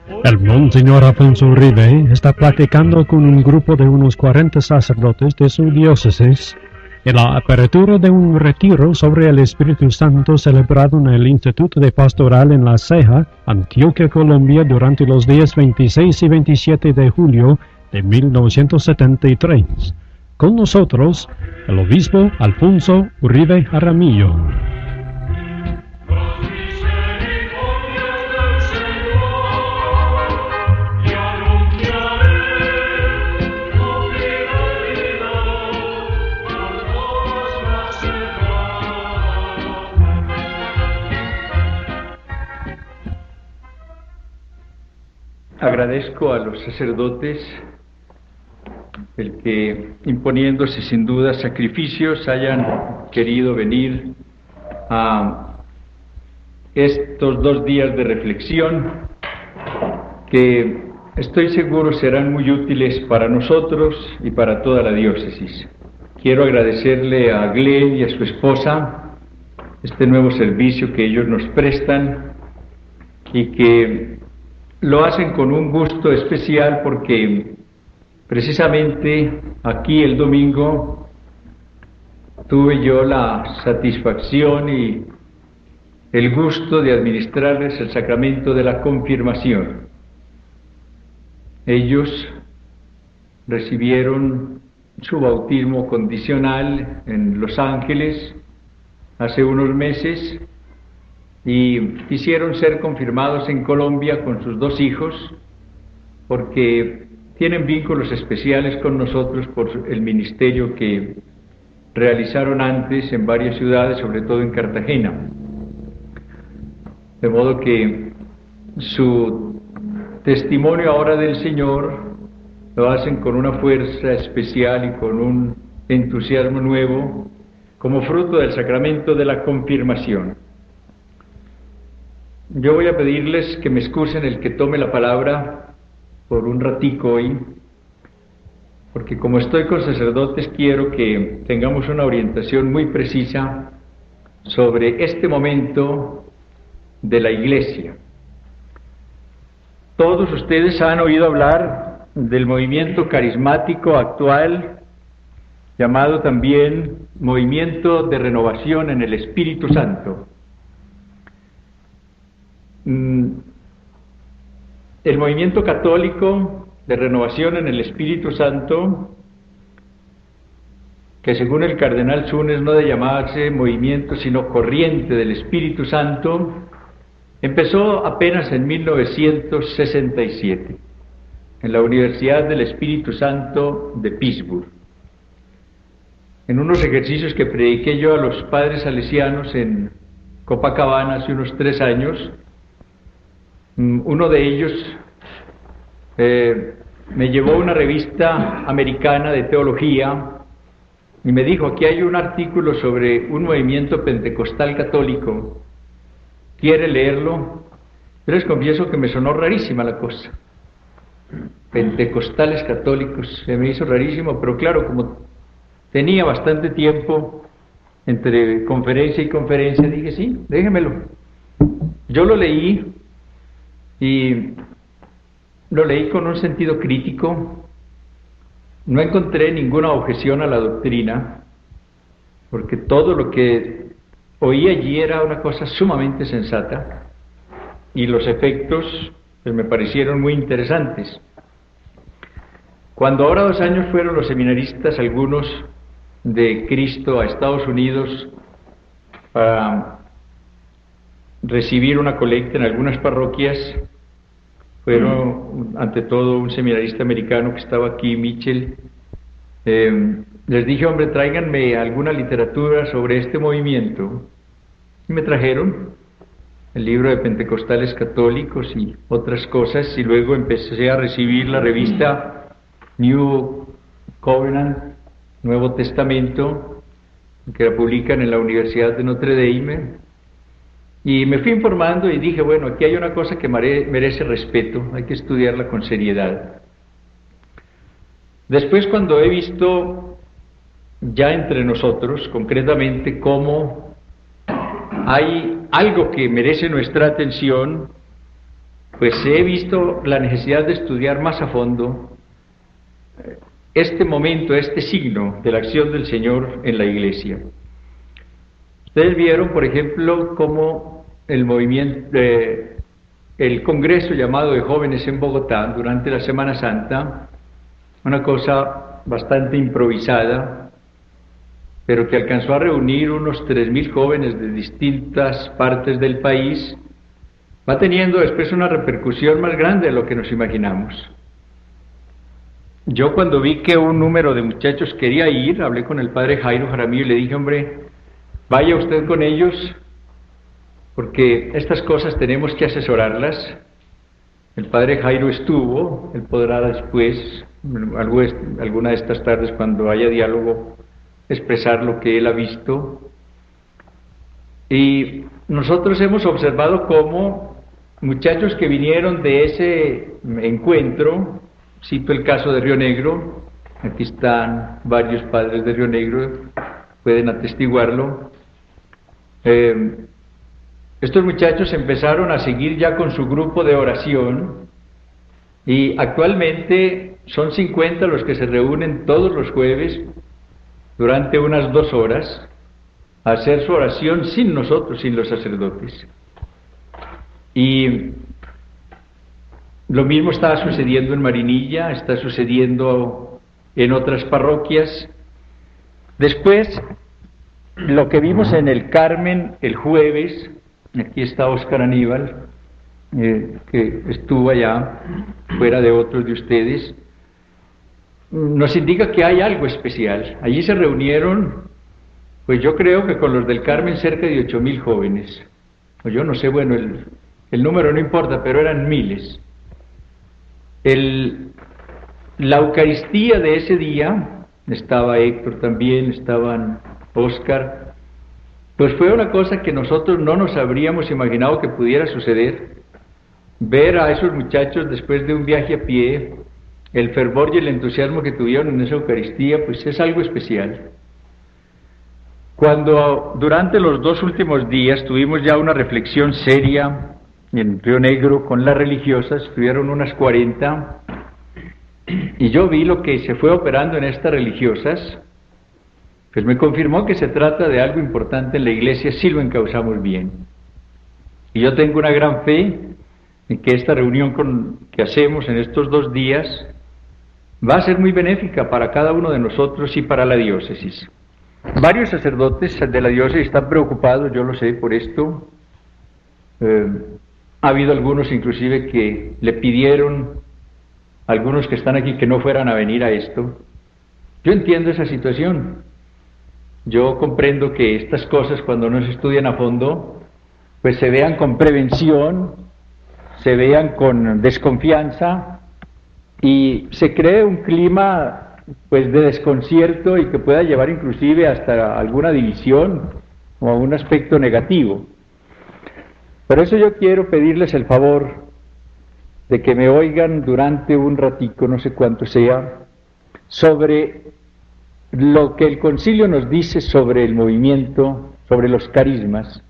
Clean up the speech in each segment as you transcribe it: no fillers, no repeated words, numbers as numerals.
El Monseñor Alfonso Uribe está platicando con un grupo de unos 40 sacerdotes de su diócesis en la apertura de un retiro sobre el Espíritu Santo celebrado en el Instituto de Pastoral en La Ceja, Antioquia, Colombia, durante los días 26 y 27 de julio de 1973. Con nosotros, el obispo Alfonso Uribe Jaramillo. Agradezco a los sacerdotes el que, imponiéndose sin duda sacrificios, hayan querido venir a estos 2 días de reflexión que estoy seguro serán muy útiles para nosotros y para toda la diócesis. Quiero agradecerle a Glenn y a su esposa este nuevo servicio que ellos nos prestan y que lo hacen con un gusto especial porque precisamente aquí el domingo tuve yo la satisfacción y el gusto de administrarles el sacramento de la confirmación. Ellos recibieron su bautismo condicional en Los Ángeles hace unos meses y quisieron ser confirmados en Colombia con sus 2 hijos porque tienen vínculos especiales con nosotros por el ministerio que realizaron antes en varias ciudades, sobre todo en Cartagena. De modo que su testimonio ahora del Señor lo hacen con una fuerza especial y con un entusiasmo nuevo como fruto del sacramento de la confirmación. Yo voy a pedirles que me excusen el que tome la palabra por un ratico hoy, porque como estoy con sacerdotes quiero que tengamos una orientación muy precisa sobre este momento de la Iglesia. Todos ustedes han oído hablar del movimiento carismático actual, llamado también Movimiento de Renovación en el Espíritu Santo. El movimiento católico de renovación en el Espíritu Santo, que según el cardenal Sunes no de llamarse movimiento sino corriente del Espíritu Santo, empezó apenas en 1967 en la Universidad del Espíritu Santo de Pittsburgh. En unos ejercicios que prediqué yo a los padres salesianos en Copacabana hace unos 3 años, uno de ellos me llevó una revista americana de teología y me dijo: aquí hay un artículo sobre un movimiento pentecostal católico, ¿quiere leerlo? Yo les confieso que me sonó rarísima la cosa. Pentecostales católicos, se me hizo rarísimo, pero claro, como tenía bastante tiempo entre conferencia y conferencia, dije sí, déjemelo. Yo lo leí y lo leí con un sentido crítico. No encontré ninguna objeción a la doctrina, porque todo lo que oí allí era una cosa sumamente sensata y los efectos pues, me parecieron muy interesantes. Cuando ahora 2 años fueron los seminaristas, algunos de Cristo, a Estados Unidos para recibir una colecta en algunas parroquias, fueron ante todo un seminarista americano que estaba aquí, Mitchell. Les dije: hombre, tráiganme alguna literatura sobre este movimiento. Y me trajeron el libro de Pentecostales Católicos y otras cosas, y luego empecé a recibir la revista New Covenant, Nuevo Testamento, que la publican en la Universidad de Notre Dame. Y me fui informando y dije, bueno, aquí hay una cosa que merece respeto, hay que estudiarla con seriedad. Después, cuando he visto ya entre nosotros, concretamente, cómo hay algo que merece nuestra atención, pues he visto la necesidad de estudiar más a fondo este momento, este signo de la acción del Señor en la Iglesia. Ustedes vieron, por ejemplo, cómo el movimiento, el congreso llamado de jóvenes en Bogotá durante la Semana Santa, una cosa bastante improvisada, pero que alcanzó a reunir unos 3.000 jóvenes de distintas partes del país, va teniendo después una repercusión más grande de lo que nos imaginamos. Yo cuando vi que un número de muchachos quería ir, hablé con el padre Jairo Jaramillo y le dije, hombre, vaya usted con ellos, porque estas cosas tenemos que asesorarlas. El padre Jairo estuvo, él podrá después, alguna de estas tardes cuando haya diálogo, expresar lo que él ha visto. Y nosotros hemos observado cómo muchachos que vinieron de ese encuentro, cito el caso de Río Negro, aquí están varios padres de Río Negro, pueden atestiguarlo. Estos muchachos empezaron a seguir ya con su grupo de oración y actualmente son 50 los que se reúnen todos los jueves durante unas 2 horas a hacer su oración sin nosotros, sin los sacerdotes. Y lo mismo está sucediendo en Marinilla, está sucediendo en otras parroquias. Después, lo que vimos en el Carmen el jueves, aquí está Óscar Aníbal, que estuvo allá, fuera de otros de ustedes, nos indica que hay algo especial. Allí se reunieron, pues yo creo que con los del Carmen cerca de 8.000 jóvenes. O yo no sé, bueno, el número no importa, pero eran miles. La Eucaristía de ese día, estaba Héctor también, estaban Óscar, pues fue una cosa que nosotros no nos habríamos imaginado que pudiera suceder. Ver a esos muchachos después de un viaje a pie, el fervor y el entusiasmo que tuvieron en esa Eucaristía, pues es algo especial. Cuando durante los 2 últimos días tuvimos ya una reflexión seria en Río Negro con las religiosas, estuvieron unas 40, y yo vi lo que se fue operando en estas religiosas, pues me confirmó que se trata de algo importante en la Iglesia si lo encauzamos bien. Y yo tengo una gran fe en que esta reunión que hacemos en estos 2 días va a ser muy benéfica para cada uno de nosotros y para la diócesis. Varios sacerdotes de la diócesis están preocupados, yo lo sé, por esto. Ha habido algunos inclusive que le pidieron, algunos que están aquí, que no fueran a venir a esto. Yo entiendo esa situación. Yo comprendo que estas cosas, cuando no se estudian a fondo, pues se vean con prevención, se vean con desconfianza y se cree un clima pues de desconcierto y que pueda llevar inclusive hasta alguna división o a un aspecto negativo. Por eso yo quiero pedirles el favor de que me oigan durante un ratico, no sé cuánto sea, sobre lo que el concilio nos dice sobre el movimiento, sobre los carismas,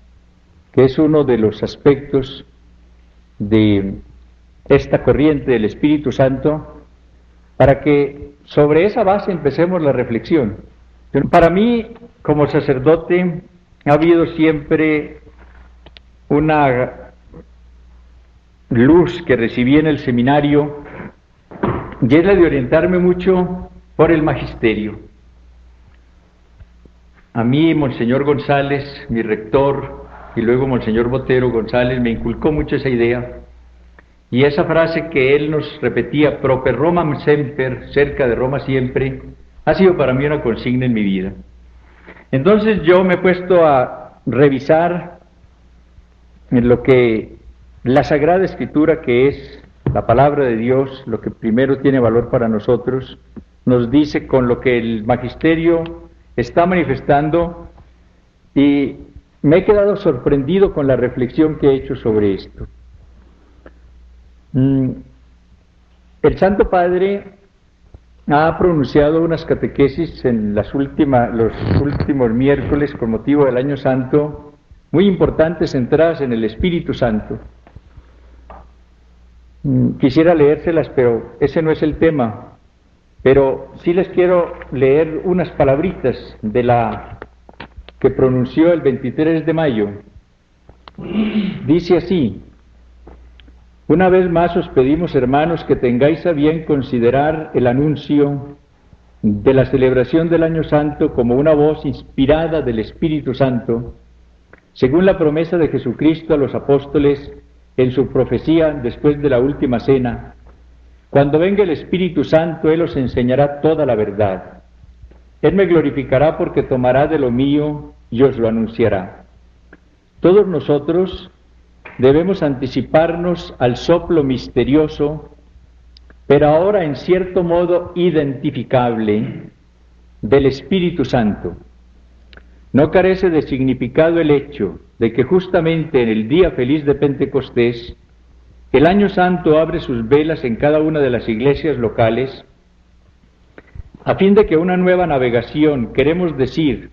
que es uno de los aspectos de esta corriente del Espíritu Santo, para que sobre esa base empecemos la reflexión. Para mí, como sacerdote, ha habido siempre una luz que recibí en el seminario, y es la de orientarme mucho por el magisterio. A mí, Monseñor González, mi rector, y luego Monseñor Botero González, me inculcó mucho esa idea, y esa frase que él nos repetía, proper Romam semper, cerca de Roma siempre, ha sido para mí una consigna en mi vida. Entonces yo me he puesto a revisar en lo que la Sagrada Escritura, que es la palabra de Dios, lo que primero tiene valor para nosotros, nos dice con lo que el magisterio está manifestando, y me he quedado sorprendido con la reflexión que he hecho sobre esto. El Santo Padre ha pronunciado unas catequesis en los últimos miércoles con motivo del Año Santo, muy importantes, centradas en el Espíritu Santo. Quisiera leérselas, pero ese no es el tema. Pero sí les quiero leer unas palabritas de la que pronunció el 23 de mayo. Dice así: una vez más os pedimos, hermanos, que tengáis a bien considerar el anuncio de la celebración del Año Santo como una voz inspirada del Espíritu Santo, según la promesa de Jesucristo a los apóstoles en su profecía después de la última cena. Cuando venga el Espíritu Santo, Él os enseñará toda la verdad. Él me glorificará porque tomará de lo mío y os lo anunciará. Todos nosotros debemos anticiparnos al soplo misterioso, pero ahora en cierto modo identificable, del Espíritu Santo. No carece de significado el hecho de que justamente en el día feliz de Pentecostés, el Año Santo abre sus velas en cada una de las iglesias locales, a fin de que una nueva navegación, queremos decir,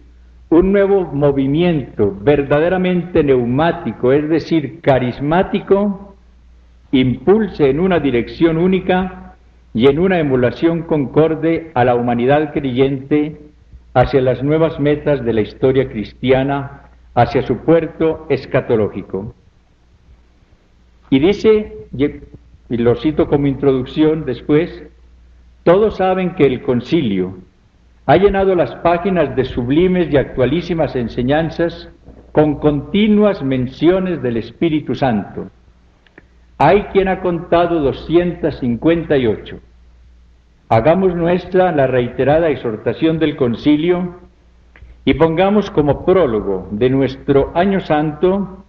un nuevo movimiento verdaderamente neumático, es decir, carismático, impulse en una dirección única y en una emulación concorde a la humanidad creyente hacia las nuevas metas de la historia cristiana, hacia su puerto escatológico. Y dice, y lo cito como introducción después, todos saben que el concilio ha llenado las páginas de sublimes y actualísimas enseñanzas con continuas menciones del Espíritu Santo. Hay quien ha contado 258. Hagamos nuestra la reiterada exhortación del concilio y pongamos como prólogo de nuestro Año Santo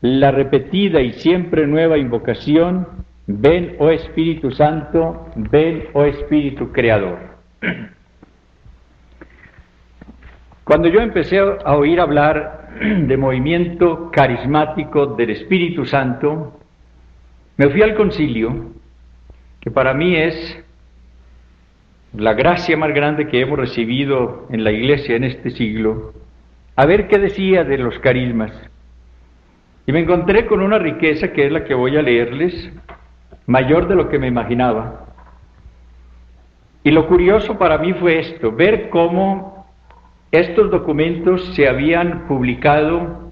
la repetida y siempre nueva invocación: ven, oh Espíritu Santo, ven, oh Espíritu Creador. Cuando yo empecé a oír hablar de movimiento carismático del Espíritu Santo, me fui al concilio, que para mí es la gracia más grande que hemos recibido en la Iglesia en este siglo, a ver qué decía de los carismas. Y me encontré con una riqueza, que es la que voy a leerles, mayor de lo que me imaginaba. Y lo curioso para mí fue esto, ver cómo estos documentos se habían publicado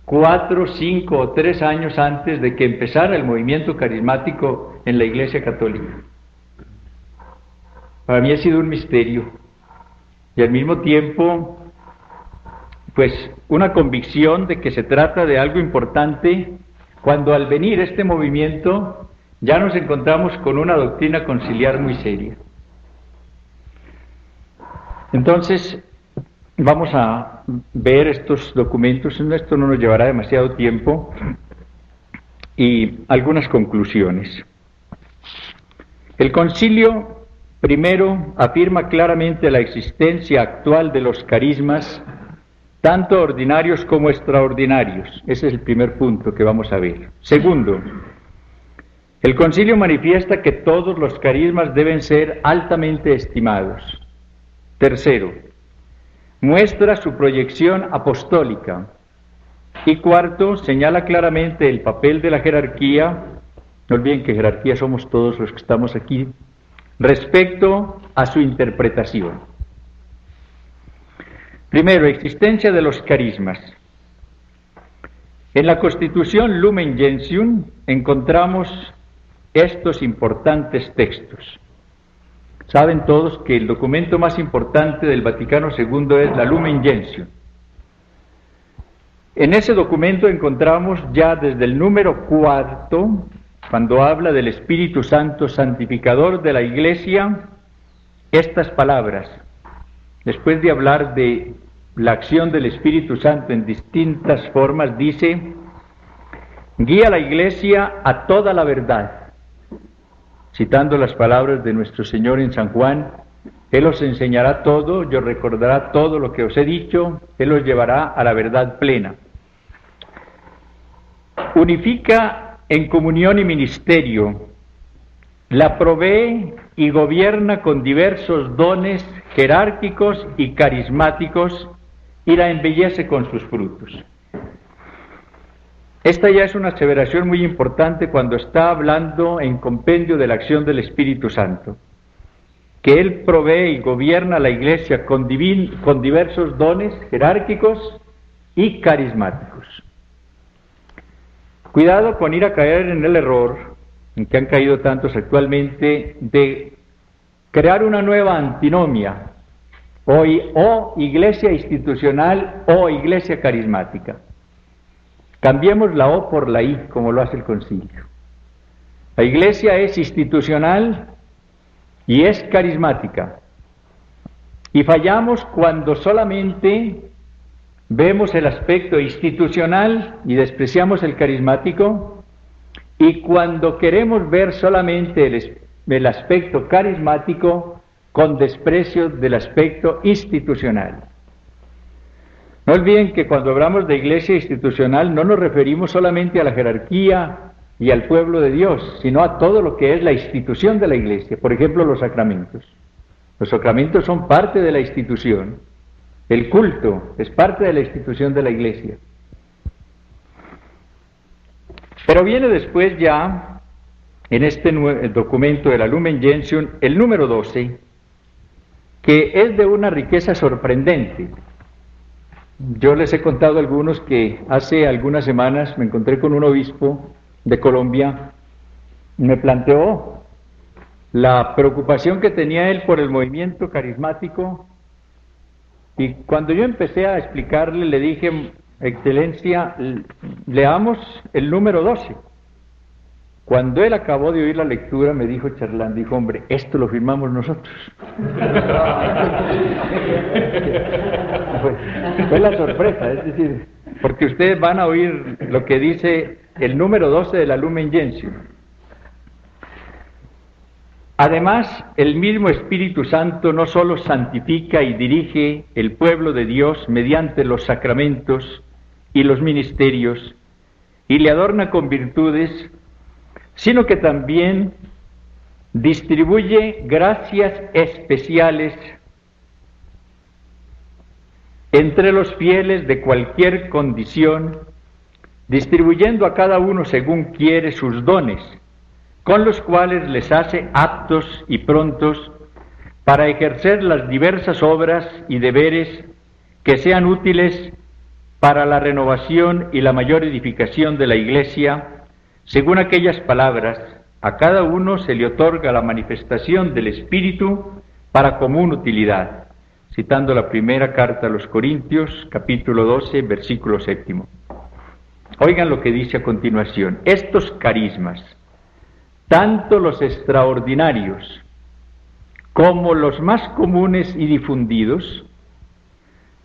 4, 5 o 3 años antes de que empezara el movimiento carismático en la Iglesia Católica. Para mí ha sido un misterio y al mismo tiempo, pues, una convicción de que se trata de algo importante, cuando al venir este movimiento ya nos encontramos con una doctrina conciliar muy seria. Entonces, vamos a ver estos documentos. Esto no nos llevará demasiado tiempo, y algunas conclusiones. El concilio primero afirma claramente la existencia actual de los carismas, tanto ordinarios como extraordinarios. Ese es el primer punto que vamos a ver. Segundo, el concilio manifiesta que todos los carismas deben ser altamente estimados. Tercero, muestra su proyección apostólica. Y cuarto, señala claramente el papel de la jerarquía, no olviden que jerarquía somos todos los que estamos aquí, respecto a su interpretación. Primero, existencia de los carismas. En la Constitución Lumen Gentium encontramos estos importantes textos. Saben todos que el documento más importante del Vaticano II es la Lumen Gentium. En ese documento encontramos ya desde el número 4, cuando habla del Espíritu Santo santificador de la Iglesia, estas palabras. Después de hablar de la acción del Espíritu Santo en distintas formas, dice: guía a la Iglesia a toda la verdad. Citando las palabras de nuestro Señor en San Juan: Él os enseñará todo, y os recordará todo lo que os he dicho, Él os llevará a la verdad plena. Unifica en comunión y ministerio, la provee y gobierna con diversos dones jerárquicos y carismáticos, y la embellece con sus frutos. Esta ya es una aseveración muy importante cuando está hablando en compendio de la acción del Espíritu Santo, que Él provee y gobierna la Iglesia con diversos dones jerárquicos y carismáticos. Cuidado con ir a caer en el error, en que han caído tantos actualmente, de crear una nueva antinomia, o iglesia institucional o iglesia carismática. Cambiemos la O por la I, como lo hace el concilio. La iglesia es institucional y es carismática. Y fallamos cuando solamente vemos el aspecto institucional y despreciamos el carismático, y cuando queremos ver solamente el aspecto carismático con desprecio del aspecto institucional. No olviden que cuando hablamos de iglesia institucional no nos referimos solamente a la jerarquía y al pueblo de Dios, sino a todo lo que es la institución de la iglesia. Por ejemplo, los sacramentos. Los sacramentos son parte de la institución. El culto es parte de la institución de la iglesia. Pero viene después ya, en este documento de la Lumen Gentium, el número 12, que es de una riqueza sorprendente. Yo les he contado a algunos que hace algunas semanas me encontré con un obispo de Colombia y me planteó la preocupación que tenía él por el movimiento carismático, y cuando yo empecé a explicarle, le dije: Excelencia, leamos el número 12. Cuando él acabó de oír la lectura, me dijo charlando, dijo: hombre, esto lo firmamos nosotros. Fue la sorpresa, es decir, porque ustedes van a oír lo que dice el número 12 de la Lumen Gentium. Además, el mismo Espíritu Santo no solo santifica y dirige el pueblo de Dios mediante los sacramentos y los ministerios, y le adorna con virtudes, sino que también distribuye gracias especiales entre los fieles de cualquier condición, distribuyendo a cada uno según quiere sus dones, con los cuales les hace aptos y prontos para ejercer las diversas obras y deberes que sean útiles para la renovación y la mayor edificación de la Iglesia, según aquellas palabras: a cada uno se le otorga la manifestación del Espíritu para común utilidad, citando la primera carta a los Corintios, capítulo 12, versículo 7. Oigan lo que dice a continuación: estos carismas, tanto los extraordinarios como los más comunes y difundidos,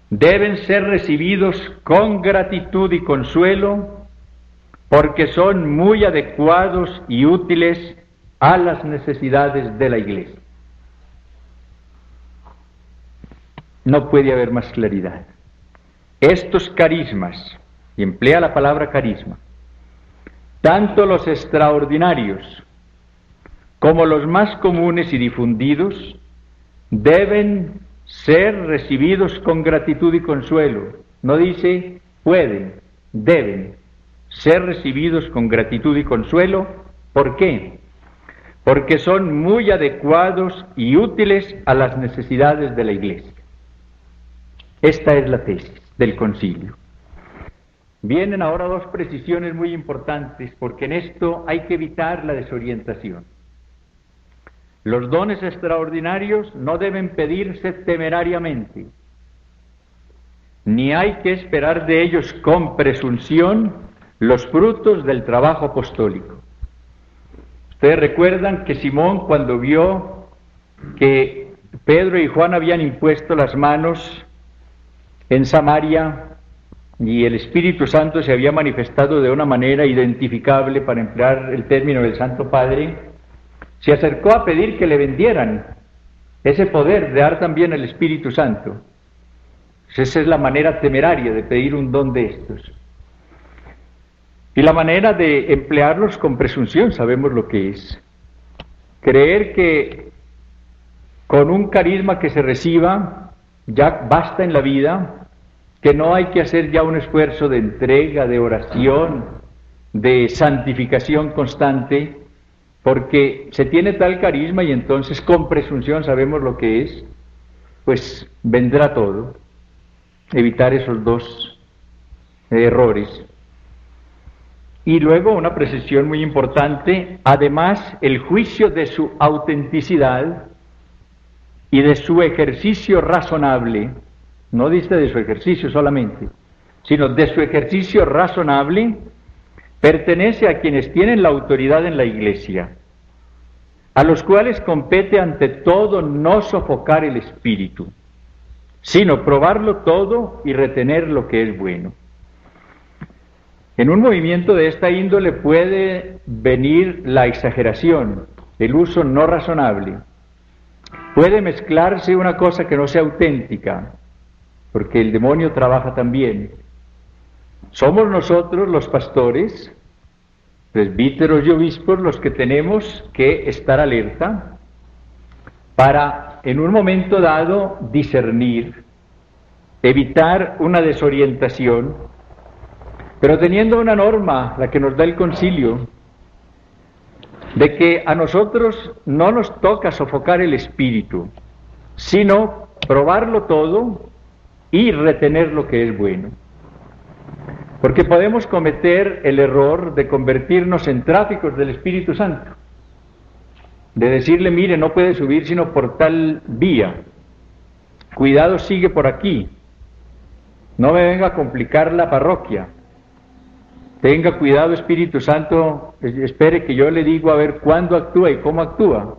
deben ser recibidos con gratitud y consuelo, porque son muy adecuados y útiles a las necesidades de la Iglesia. No puede haber más claridad. Estos carismas, y emplea la palabra carisma, tanto los extraordinarios como los más comunes y difundidos, deben ser recibidos con gratitud y consuelo. No dice pueden, deben ser recibidos con gratitud y consuelo. ¿Por qué? Porque son muy adecuados y útiles a las necesidades de la Iglesia. Esta es la tesis del concilio. Vienen ahora dos precisiones muy importantes, porque en esto hay que evitar la desorientación. Los dones extraordinarios no deben pedirse temerariamente, ni hay que esperar de ellos con presunción los frutos del trabajo apostólico. Ustedes recuerdan que Simón, cuando vio que Pedro y Juan habían impuesto las manos en Samaria y el Espíritu Santo se había manifestado de una manera identificable, para emplear el término del Santo Padre, se acercó a pedir que le vendieran ese poder de dar también el Espíritu Santo. Esa es la manera temeraria de pedir un don de estos. Y la manera de emplearlos con presunción, sabemos lo que es. Creer que con un carisma que se reciba ya basta en la vida, que no hay que hacer ya un esfuerzo de entrega, de oración, de santificación constante, porque se tiene tal carisma y entonces con presunción sabemos lo que es, pues vendrá todo. Evitar esos dos errores. Y luego una precisión muy importante, además el juicio de su autenticidad y de su ejercicio razonable, no dice de su ejercicio solamente, sino de su ejercicio razonable, pertenece a quienes tienen la autoridad en la Iglesia, a los cuales compete ante todo no sofocar el espíritu, sino probarlo todo y retener lo que es bueno. En un movimiento de esta índole puede venir la exageración, el uso no razonable. Puede mezclarse una cosa que no sea auténtica, porque el demonio trabaja también. Somos nosotros los pastores, presbíteros y obispos los que tenemos que estar alerta para en un momento dado discernir, evitar una desorientación, pero teniendo una norma, la que nos da el concilio, de que a nosotros no nos toca sofocar el espíritu, sino probarlo todo y retener lo que es bueno. Porque podemos cometer el error de convertirnos en tráficos del Espíritu Santo, de decirle, mire, no puede subir sino por tal vía, cuidado, sigue por aquí, no me venga a complicar la parroquia, tenga cuidado, Espíritu Santo, espere que yo le digo a ver cuándo actúa y cómo actúa.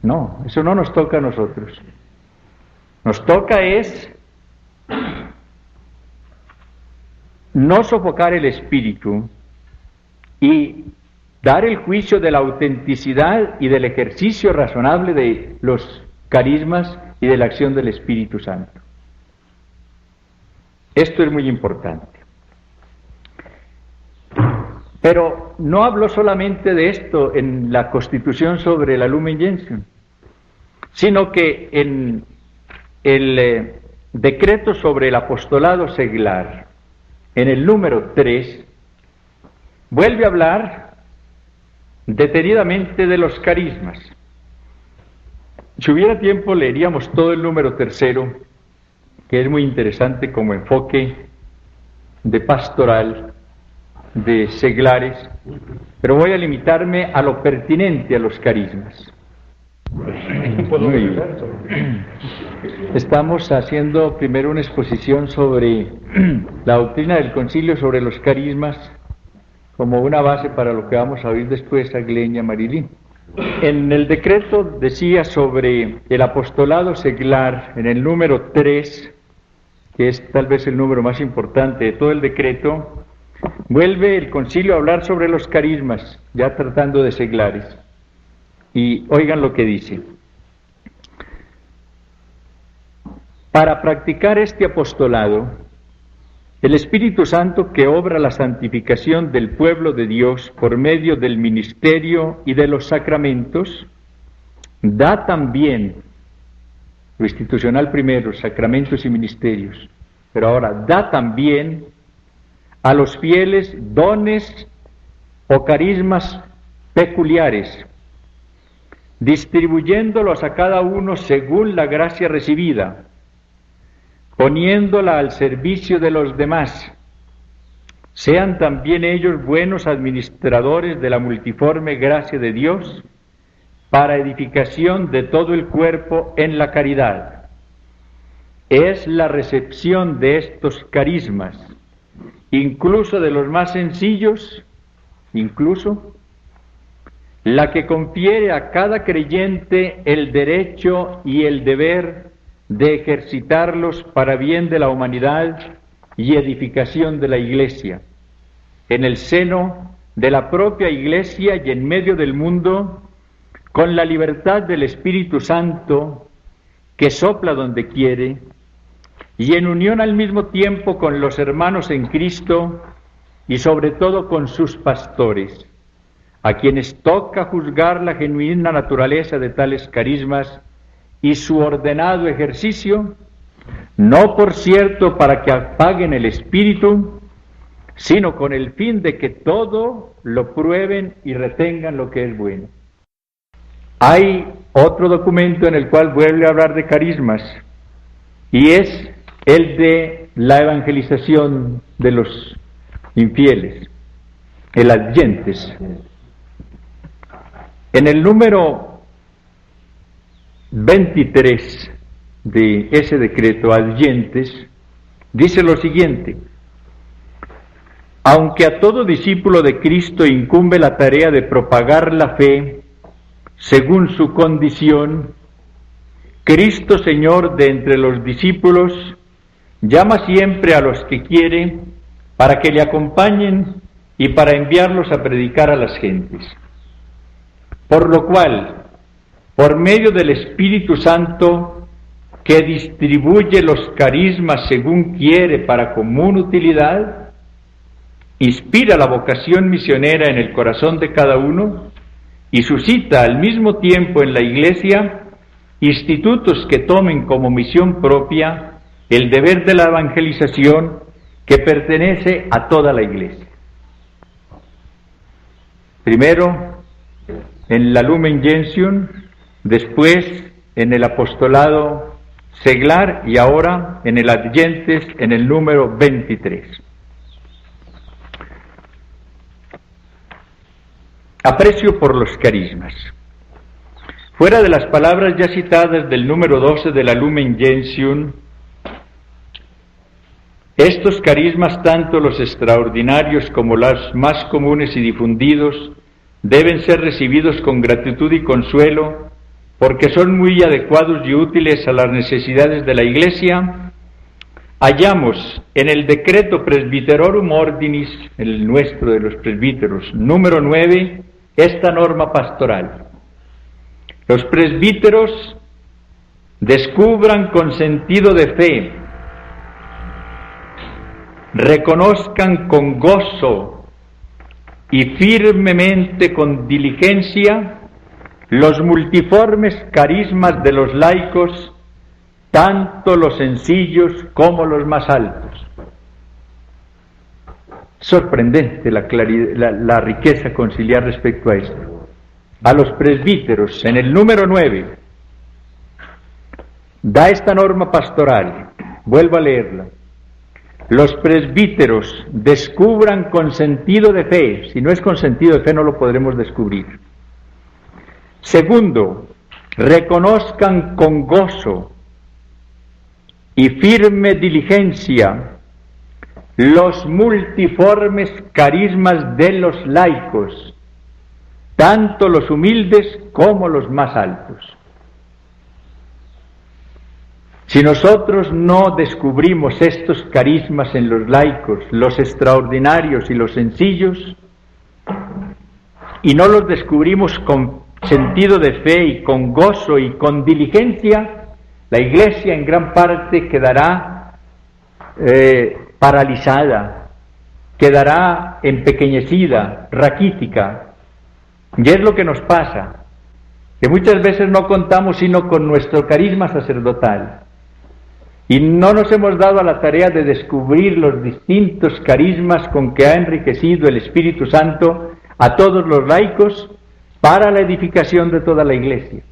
No, eso no nos toca a nosotros. Nos toca es no sofocar el espíritu y dar el juicio de la autenticidad y del ejercicio razonable de los carismas y de la acción del Espíritu Santo. Esto es muy importante. Pero no habló solamente de esto en la Constitución sobre la Lumen Gentium, sino que en el decreto sobre el apostolado seglar, en el número 3, vuelve a hablar detenidamente de los carismas. Si hubiera tiempo leeríamos todo el número 3, que es muy interesante como enfoque de pastoral, de seglares, pero voy a limitarme a lo pertinente a los carismas. Muy bien. Estamos haciendo primero una exposición sobre la doctrina del concilio sobre los carismas como una base para lo que vamos a oír después a Glenia Marilín. En el decreto decía sobre el apostolado seglar, en el número 3, que es tal vez el número más importante de todo el decreto, vuelve el concilio a hablar sobre los carismas, ya tratando de seglares. Y oigan lo que dice. Para practicar este apostolado, el Espíritu Santo que obra la santificación del pueblo de Dios por medio del ministerio y de los sacramentos, da también, lo institucional primero, sacramentos y ministerios, pero ahora da también a los fieles dones o carismas peculiares, distribuyéndolos a cada uno según la gracia recibida, poniéndola al servicio de los demás. Sean también ellos buenos administradores de la multiforme gracia de Dios para edificación de todo el cuerpo en la caridad. Es la recepción de estos carismas, incluso de los más sencillos, la que confiere a cada creyente el derecho y el deber de ejercitarlos para bien de la humanidad y edificación de la Iglesia, en el seno de la propia Iglesia y en medio del mundo, con la libertad del Espíritu Santo, que sopla donde quiere, y en unión al mismo tiempo con los hermanos en Cristo y sobre todo con sus pastores, a quienes toca juzgar la genuina naturaleza de tales carismas y su ordenado ejercicio, no por cierto para que apaguen el espíritu, sino con el fin de que todo lo prueben y retengan lo que es bueno. Hay otro documento en el cual vuelve a hablar de carismas, y es el de la evangelización de los infieles, el adyentes. En el número 23 de ese decreto, adyentes, dice lo siguiente: aunque a todo discípulo de Cristo incumbe la tarea de propagar la fe según su condición, Cristo Señor de entre los discípulos llama siempre a los que quiere para que le acompañen y para enviarlos a predicar a las gentes. Por lo cual, por medio del Espíritu Santo, que distribuye los carismas según quiere para común utilidad, inspira la vocación misionera en el corazón de cada uno y suscita al mismo tiempo en la Iglesia institutos que tomen como misión propia el deber de la evangelización que pertenece a toda la Iglesia. Primero en la Lumen Gentium, después en el apostolado seglar y ahora en el Adyentes, en el número 23. Aprecio por los carismas. Fuera de las palabras ya citadas del número 12 de la Lumen Gentium, estos carismas, tanto los extraordinarios como los más comunes y difundidos, deben ser recibidos con gratitud y consuelo, porque son muy adecuados y útiles a las necesidades de la Iglesia. Hallamos en el Decreto Presbyterorum Ordinis, el nuestro de los presbíteros, número 9, esta norma pastoral: los presbíteros descubran con sentido de fe, reconozcan con gozo y firmemente con diligencia los multiformes carismas de los laicos, tanto los sencillos como los más altos. Sorprendente la riqueza conciliar respecto a esto. A los presbíteros, en el número 9, da esta norma pastoral. Vuelvo a leerla. Los presbíteros descubran con sentido de fe. Si no es con sentido de fe, no lo podremos descubrir. Segundo, reconozcan con gozo y firme diligencia los multiformes carismas de los laicos, tanto los humildes como los más altos. Si nosotros no descubrimos estos carismas en los laicos, los extraordinarios y los sencillos, y no los descubrimos con sentido de fe y con gozo y con diligencia, la Iglesia en gran parte quedará paralizada, quedará empequeñecida, raquítica. Y es lo que nos pasa, que muchas veces no contamos sino con nuestro carisma sacerdotal, y no nos hemos dado a la tarea de descubrir los distintos carismas con que ha enriquecido el Espíritu Santo a todos los laicos para la edificación de toda la Iglesia.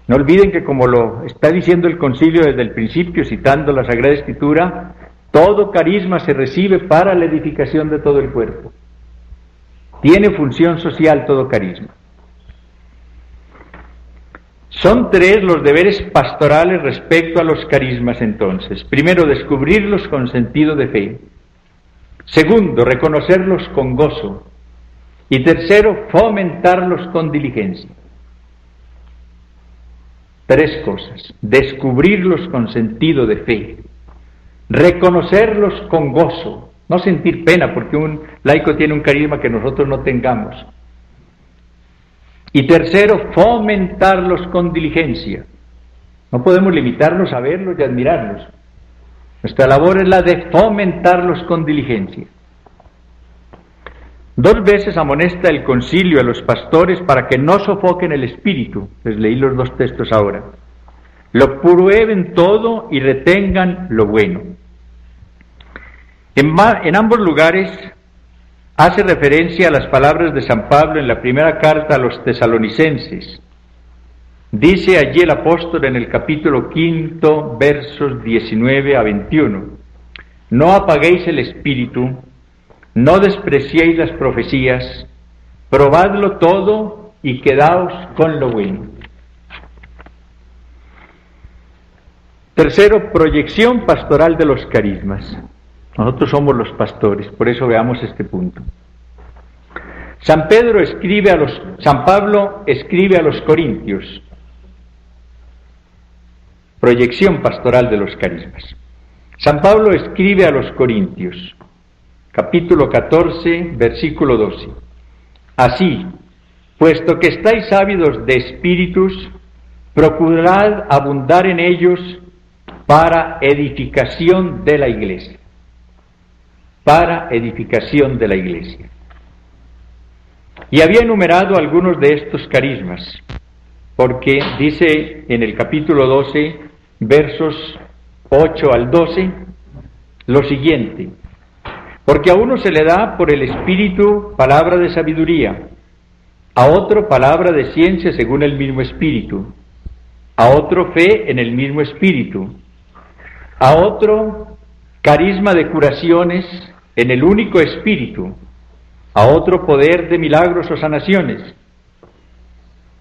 No olviden que, como lo está diciendo el concilio desde el principio, citando la Sagrada Escritura, todo carisma se recibe para la edificación de todo el cuerpo. Tiene función social todo carisma. Son 3 los deberes pastorales respecto a los carismas entonces. Primero, descubrirlos con sentido de fe. Segundo, reconocerlos con gozo. Y tercero, fomentarlos con diligencia. 3 cosas: descubrirlos con sentido de fe, reconocerlos con gozo, no sentir pena porque un laico tiene un carisma que nosotros no tengamos, y tercero, fomentarlos con diligencia. No podemos limitarnos a verlos y admirarlos. Nuestra labor es la de fomentarlos con diligencia. 2 veces amonesta el concilio a los pastores para que no sofoquen el espíritu. Les leí los 2 textos ahora. Lo prueben todo y retengan lo bueno. En ambos lugares hace referencia a las palabras de San Pablo en la primera carta a los tesalonicenses. Dice allí el apóstol en el capítulo 5, versos 19 a 21, no apaguéis el espíritu, no despreciéis las profecías, probadlo todo y quedaos con lo bueno. Tercero, proyección pastoral de los carismas. Nosotros somos los pastores, por eso veamos este punto. San Pablo escribe a los Corintios. Proyección pastoral de los carismas. San Pablo escribe a los Corintios, capítulo 14, versículo 12. Así, puesto que estáis ávidos de espíritus, procurad abundar en ellos para edificación de la iglesia. Para edificación de la iglesia. Y había enumerado algunos de estos carismas, porque dice en el capítulo 12, versos 8 al 12, lo siguiente: porque a uno se le da por el Espíritu palabra de sabiduría, a otro palabra de ciencia según el mismo Espíritu, a otro fe en el mismo Espíritu, a otro carisma de curaciones en el único Espíritu, a otro poder de milagros o sanaciones,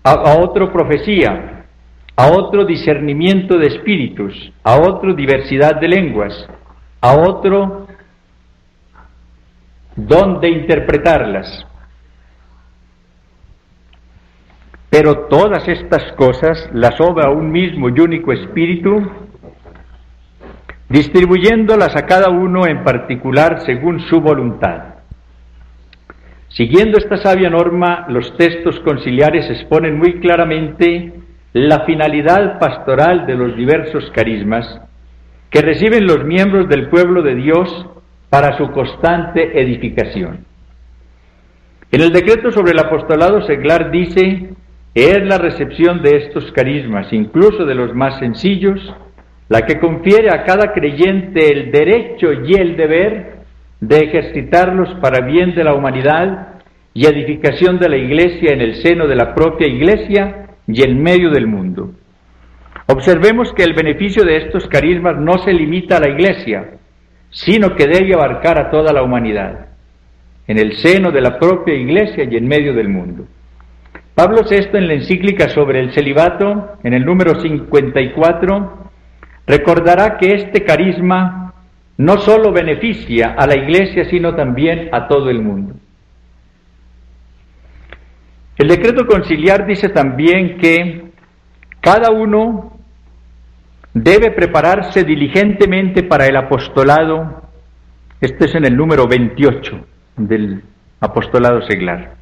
a otro profecía, a otro discernimiento de espíritus, a otro diversidad de lenguas, a otro don de interpretarlas. Pero todas estas cosas las obra un mismo y único Espíritu, distribuyéndolas a cada uno en particular según su voluntad. Siguiendo esta sabia norma, los textos conciliares exponen muy claramente la finalidad pastoral de los diversos carismas que reciben los miembros del pueblo de Dios para su constante edificación. En el decreto sobre el apostolado seglar dice: es la recepción de estos carismas, incluso de los más sencillos, la que confiere a cada creyente el derecho y el deber de ejercitarlos para bien de la humanidad y edificación de la Iglesia en el seno de la propia Iglesia y en medio del mundo. Observemos que el beneficio de estos carismas no se limita a la Iglesia, sino que debe abarcar a toda la humanidad, en el seno de la propia Iglesia y en medio del mundo. Pablo VI, en la encíclica sobre el celibato, en el número 54, recordará que este carisma no solo beneficia a la Iglesia, sino también a todo el mundo. El decreto conciliar dice también que cada uno debe prepararse diligentemente para el apostolado. Este es en el número 28 del apostolado seglar.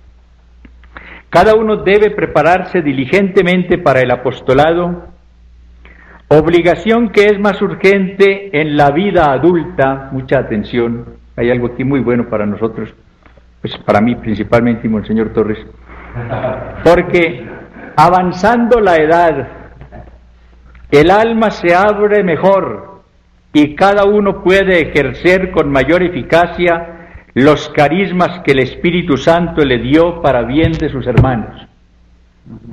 Cada uno debe prepararse diligentemente para el apostolado, obligación que es más urgente en la vida adulta. Mucha atención, hay algo aquí muy bueno para nosotros, pues para mí principalmente y Monseñor Torres, porque avanzando la edad, el alma se abre mejor y cada uno puede ejercer con mayor eficacia los carismas que el Espíritu Santo le dio para bien de sus hermanos.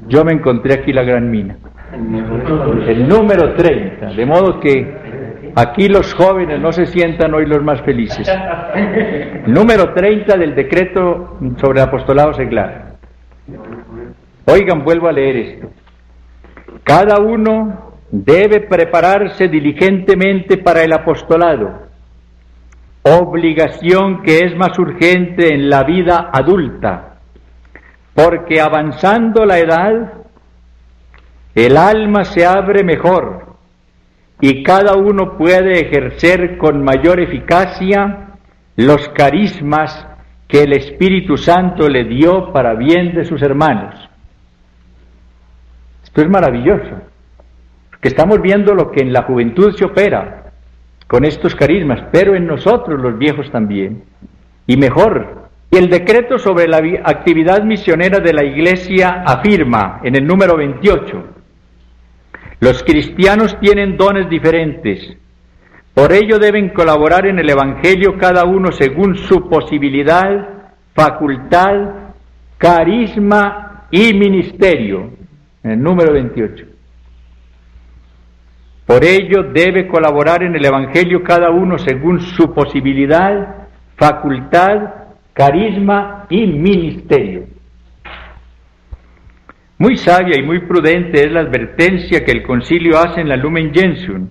Yo me encontré aquí la gran mina, el número 30, de modo que aquí los jóvenes no se sientan hoy los más felices. Número 30 del decreto sobre el apostolado seglar. Oigan, vuelvo a leer esto. Cada uno debe prepararse diligentemente para el apostolado, obligación que es más urgente en la vida adulta, porque avanzando la edad, el alma se abre mejor y cada uno puede ejercer con mayor eficacia los carismas que el Espíritu Santo le dio para bien de sus hermanos. Esto es maravilloso, porque estamos viendo lo que en la juventud se opera con estos carismas, pero en nosotros los viejos también, y mejor. Y el decreto sobre la actividad misionera de la Iglesia afirma, en el número 28, los cristianos tienen dones diferentes, Por ello deben colaborar en el Evangelio cada uno según su posibilidad, facultad, carisma y ministerio. En el número 28. Por ello debe colaborar en el Evangelio cada uno según su posibilidad, facultad, carisma y ministerio. Muy sabia y muy prudente es la advertencia que el concilio hace en la Lumen Gentium.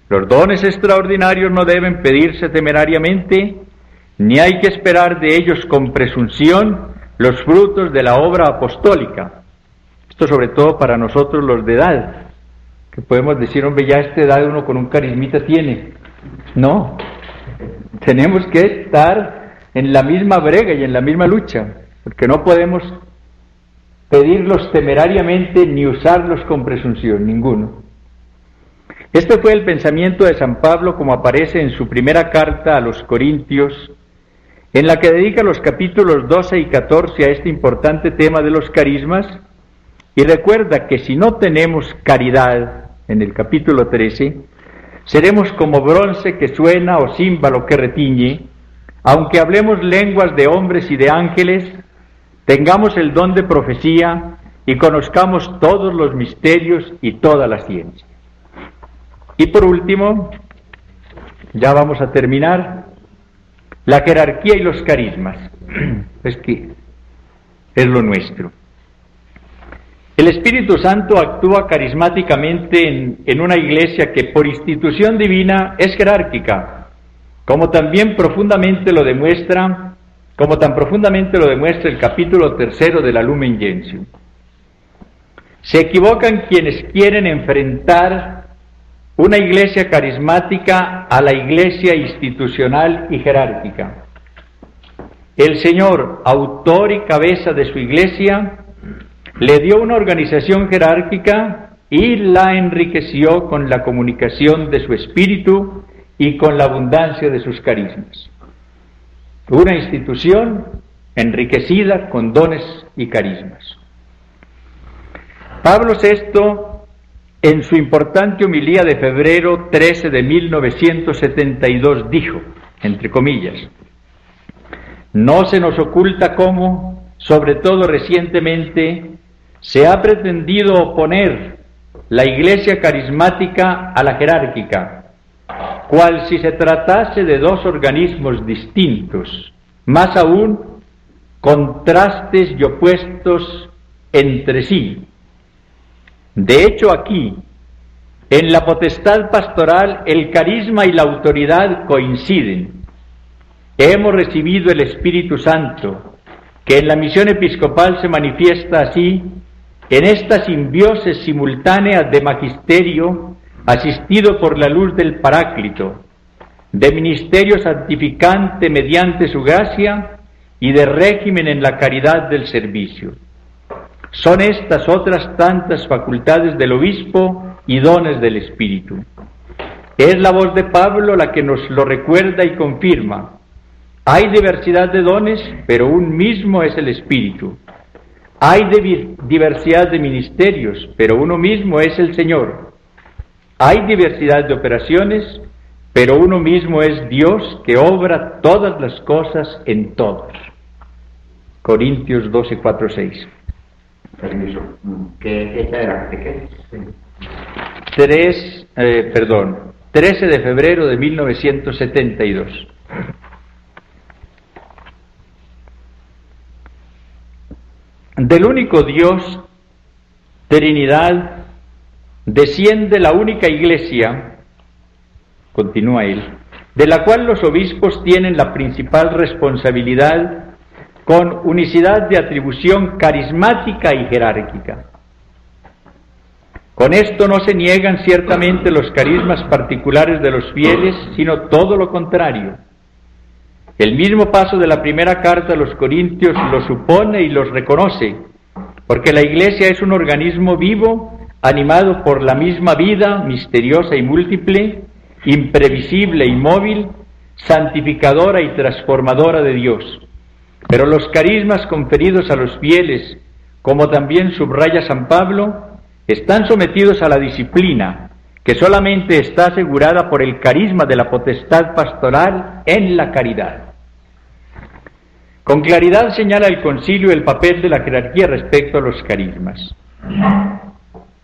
Los dones extraordinarios no deben pedirse temerariamente, ni hay que esperar de ellos con presunción los frutos de la obra apostólica. Esto sobre todo para nosotros los de edad, que podemos decir, hombre, ya a esta edad uno con un carismita tiene. No, tenemos que estar en la misma brega y en la misma lucha, porque no podemos pedirlos temerariamente ni usarlos con presunción, ninguno. Este fue el pensamiento de San Pablo como aparece en su primera carta a los Corintios, en la que dedica los capítulos 12 y 14 a este importante tema de los carismas, y recuerda que si no tenemos caridad, en el capítulo 13, seremos como bronce que suena o címbalo que retiñe, aunque hablemos lenguas de hombres y de ángeles, tengamos el don de profecía y conozcamos todos los misterios y toda la ciencia. Y por último, ya vamos a terminar, la jerarquía y los carismas. Es que es lo nuestro. El Espíritu Santo actúa carismáticamente en una iglesia que por institución divina es jerárquica, como tan profundamente lo demuestra el capítulo 3 de la Lumen Gentium. Se equivocan quienes quieren enfrentar una iglesia carismática a la iglesia institucional y jerárquica. El Señor, autor y cabeza de su iglesia, le dio una organización jerárquica y la enriqueció con la comunicación de su espíritu y con la abundancia de sus carismas. Una institución enriquecida con dones y carismas. Pablo VI, en su importante homilía de febrero 13 de 1972, dijo, entre comillas, no se nos oculta cómo, sobre todo recientemente, se ha pretendido oponer la iglesia carismática a la jerárquica, cual si se tratase de dos organismos distintos, más aún contrastes y opuestos entre sí. De hecho, aquí, en la potestad pastoral, el carisma y la autoridad coinciden. Hemos recibido el Espíritu Santo, que en la misión episcopal se manifiesta así, en esta simbiosis simultánea de magisterio, asistido por la luz del Paráclito, de ministerio santificante mediante su gracia y de régimen en la caridad del servicio. Son estas otras tantas facultades del obispo y dones del Espíritu. Es la voz de Pablo la que nos lo recuerda y confirma. Hay diversidad de dones, pero un mismo es el Espíritu. Hay diversidad de ministerios, pero uno mismo es el Señor. Hay diversidad de operaciones, pero uno mismo es Dios que obra todas las cosas en todos. Corintios 12, 4, 6. Permiso. ¿Qué fecha era? ¿De qué? 13 de febrero de 1972. Del único Dios, Trinidad, desciende la única Iglesia, continúa él, de la cual los obispos tienen la principal responsabilidad con unicidad de atribución carismática y jerárquica. Con esto no se niegan ciertamente los carismas particulares de los fieles, sino todo lo contrario. El mismo paso de la primera carta a los Corintios los supone y los reconoce, porque la Iglesia es un organismo vivo, animado por la misma vida, misteriosa y múltiple, imprevisible y móvil, santificadora y transformadora de Dios. Pero los carismas conferidos a los fieles, como también subraya San Pablo, están sometidos a la disciplina, que solamente está asegurada por el carisma de la potestad pastoral en la caridad. Con claridad señala el concilio el papel de la jerarquía respecto a los carismas.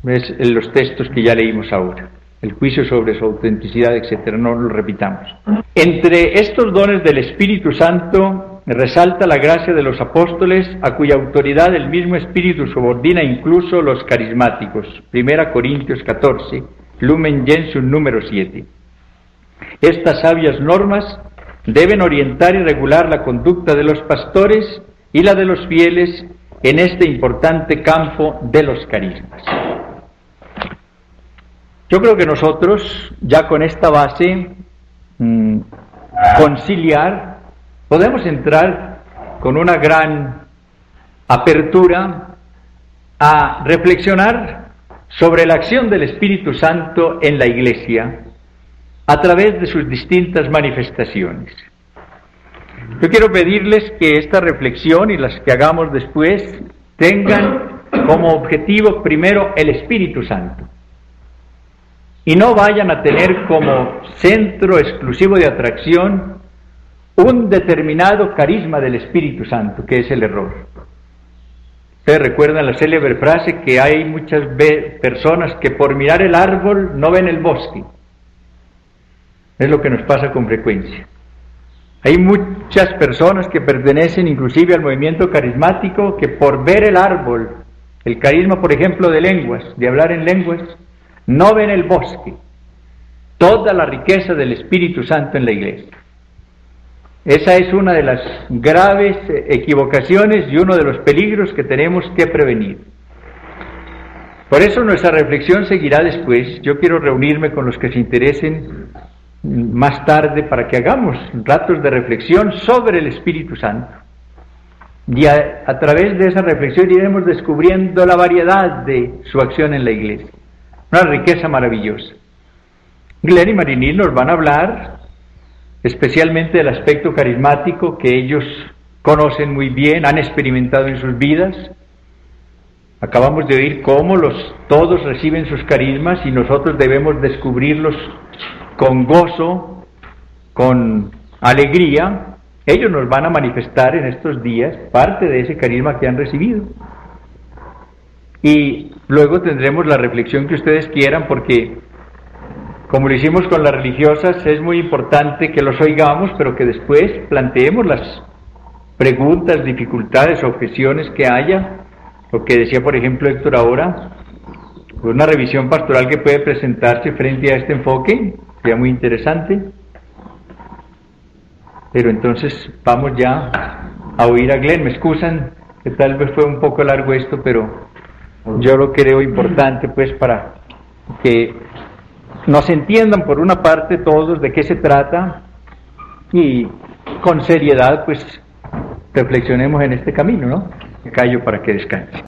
¿Ves? En los textos que ya leímos ahora, el juicio sobre su autenticidad, etcétera, no lo repitamos. Entre estos dones del Espíritu Santo resalta la gracia de los apóstoles, a cuya autoridad el mismo Espíritu subordina incluso los carismáticos. 1 Corintios 14, Lumen Gentium número 7. Estas sabias normas deben orientar y regular la conducta de los pastores y la de los fieles en este importante campo de los carismas. Yo creo que nosotros, ya con esta base conciliar, podemos entrar con una gran apertura a reflexionar sobre la acción del Espíritu Santo en la Iglesia a través de sus distintas manifestaciones. Yo quiero pedirles que esta reflexión y las que hagamos después tengan como objetivo primero el Espíritu Santo y no vayan a tener como centro exclusivo de atracción un determinado carisma del Espíritu Santo, que es el error. Ustedes recuerdan la célebre frase que hay muchas personas que por mirar el árbol no ven el bosque. Es lo que nos pasa con frecuencia. Hay muchas personas que pertenecen inclusive al movimiento carismático que por ver el árbol, el carisma por ejemplo de lenguas, de hablar en lenguas, no ven el bosque, toda la riqueza del Espíritu Santo en la Iglesia. Esa es una de las graves equivocaciones y uno de los peligros que tenemos que prevenir. Por eso nuestra reflexión seguirá después. Yo quiero reunirme con los que se interesen más tarde para que hagamos ratos de reflexión sobre el Espíritu Santo. Y a través de esa reflexión iremos descubriendo la variedad de su acción en la Iglesia. Una riqueza maravillosa. Glenn y Marinil nos van a hablar especialmente del aspecto carismático que ellos conocen muy bien, han experimentado en sus vidas. Acabamos de oír cómo todos reciben sus carismas y nosotros debemos descubrirlos con gozo, con alegría. Ellos nos van a manifestar en estos días parte de ese carisma que han recibido. Y luego tendremos la reflexión que ustedes quieran, porque como lo hicimos con las religiosas, es muy importante que los oigamos, pero que después planteemos las preguntas, dificultades, objeciones que haya. Lo que decía, por ejemplo, Héctor ahora, una revisión pastoral que puede presentarse frente a este enfoque, sería muy interesante. Pero entonces vamos ya a oír a Glenn. Me excusan que tal vez fue un poco largo esto, pero yo lo creo importante pues para que nos entiendan por una parte todos de qué se trata y con seriedad pues reflexionemos en este camino, ¿no? Me callo para que descanse.